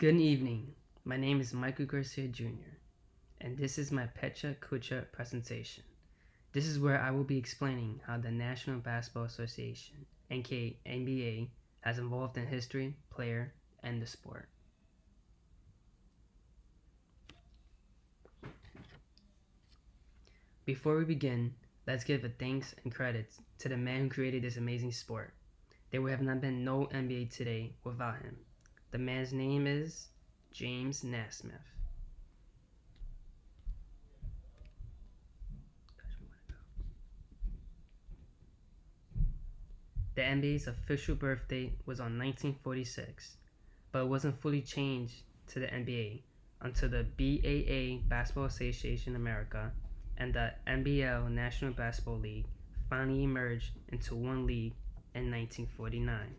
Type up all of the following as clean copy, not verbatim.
Good evening. My name is Michael Garcia Jr., and this is my Pecha Kucha presentation. This is where I will be explaining how the National Basketball Association, aka NBA, has involved in history, player, and the sport. Before we begin, let's give a thanks and credits to the man who created this amazing sport. There would have not been no NBA today without him. The man's name is James Naismith. The NBA's official birth date was on 1946, but it wasn't fully changed to the NBA until the BAA Basketball Association America and the NBL National Basketball League finally emerged into one league in 1949.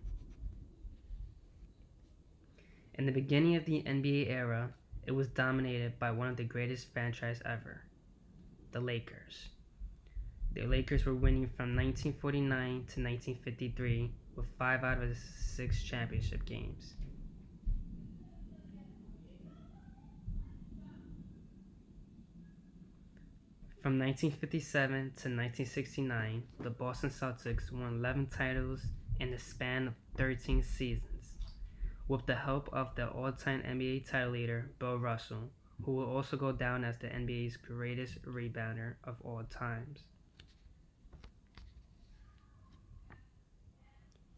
In the beginning of the NBA era, it was dominated by one of the greatest franchises ever, the Lakers. The Lakers were winning from 1949 to 1953 with 5 out of the 6 championship games. From 1957 to 1969, the Boston Celtics won 11 titles in the span of 13 seasons, with the help of the all-time NBA title leader Bill Russell, who will also go down as the NBA's greatest rebounder of all times.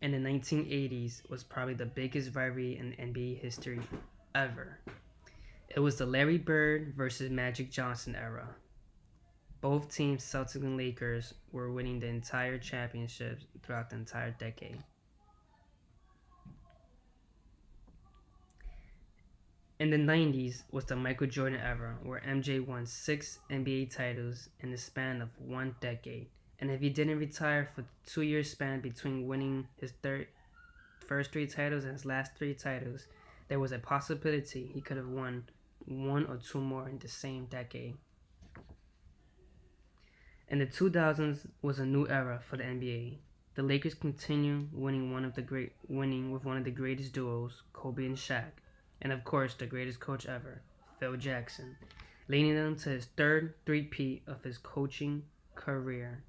In the 1980s was probably the biggest rivalry in NBA history ever. It was the Larry Bird versus Magic Johnson era. Both teams, Celtics and Lakers, were winning the entire championships throughout the entire decade. In the 90s was the Michael Jordan era, where MJ won 6 NBA titles in the span of one decade. And if he didn't retire for the 2-year span between winning his first 3 titles and his last 3 titles, there was a possibility he could have won 1 or 2 more in the same decade. In the 2000s was a new era for the NBA. The Lakers continue winning with one of the greatest duos, Kobe and Shaq, and of course the greatest coach ever, Phil Jackson, leading them to his 3rd three-peat of his coaching career.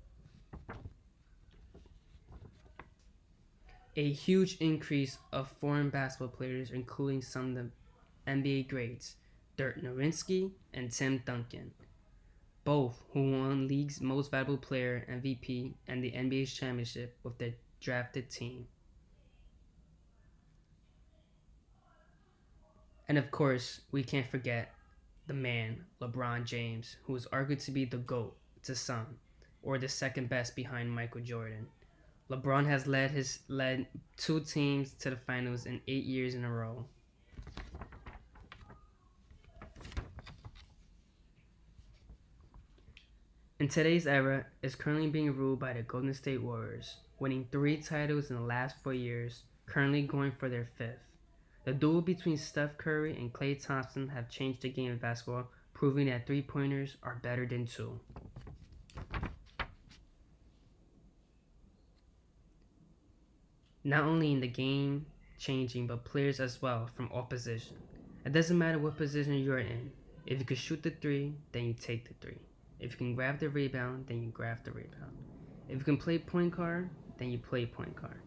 A huge increase of foreign basketball players, including some of the NBA greats, Dirk Nowitzki and Tim Duncan, both who won League's Most Valuable Player MVP and the NBA's championship with their drafted team. And of course, we can't forget the man, LeBron James, who is argued to be the GOAT to some, or the second best behind Michael Jordan. LeBron has led 2 teams to the finals in 8 years in a row. In today's era, is currently being ruled by the Golden State Warriors, winning 3 titles in the last 4 years, currently going for their 5th. The duel between Steph Curry and Klay Thompson have changed the game of basketball, proving that 3-pointers are better than 2. Not only in the game changing, but players as well from all positions. It doesn't matter what position you're in. If you can shoot the 3, then you take the 3. If you can grab the rebound, then you grab the rebound. If you can play point guard, then you play point guard.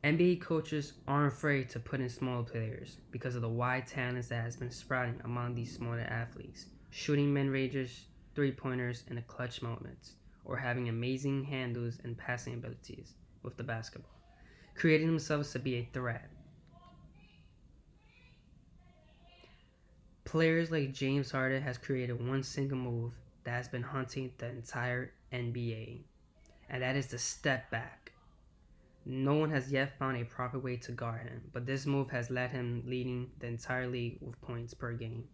NBA coaches aren't afraid to put in smaller players because of the wide talents that has been sprouting among these smaller athletes, shooting mid-rangers, 3-pointers in the clutch moments, or having amazing handles and passing abilities with the basketball, creating themselves to be a threat. Players like James Harden has created one single move that has been haunting the entire NBA, and that is the step back. No one has yet found a proper way to guard him, but this move has led him leading the entire league with points per game.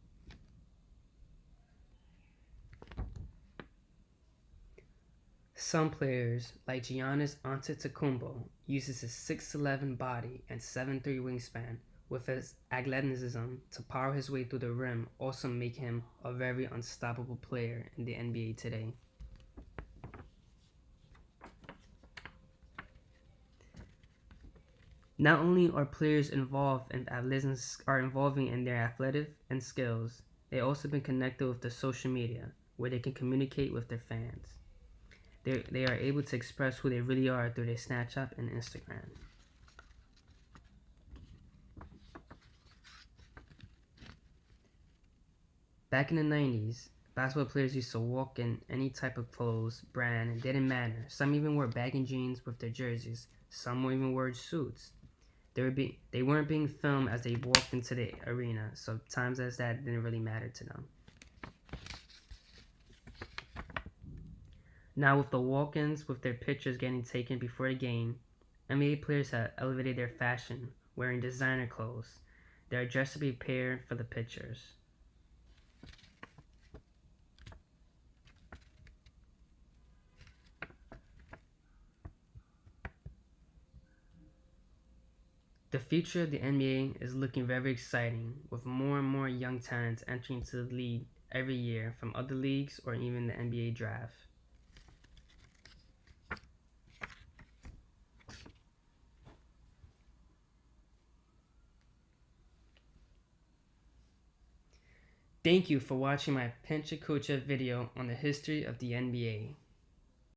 Some players, like Giannis Antetokounmpo, uses his 6'11" body and 7'3" wingspan with his athleticism to power his way through the rim, also make him a very unstoppable player in the NBA today. Not only are players involved and athletes are evolving in their athletic and skills, they also been connected with the social media where they can communicate with their fans. They are able to express who they really are through their Snapchat and Instagram. Back in the 90s, basketball players used to walk in any type of clothes, brand, it didn't matter. Some even wore baggy jeans with their jerseys. Some even wore suits. They weren't being filmed as they walked into the arena, so times as that didn't really matter to them. Now with the walk-ins with their pictures getting taken before the game, NBA players have elevated their fashion, wearing designer clothes. They are dressed to be prepared for the pictures. The future of the NBA is looking very exciting, with more and more young talents entering into the league every year from other leagues or even the NBA draft. Thank you for watching my Pinch a Coach video on the history of the NBA.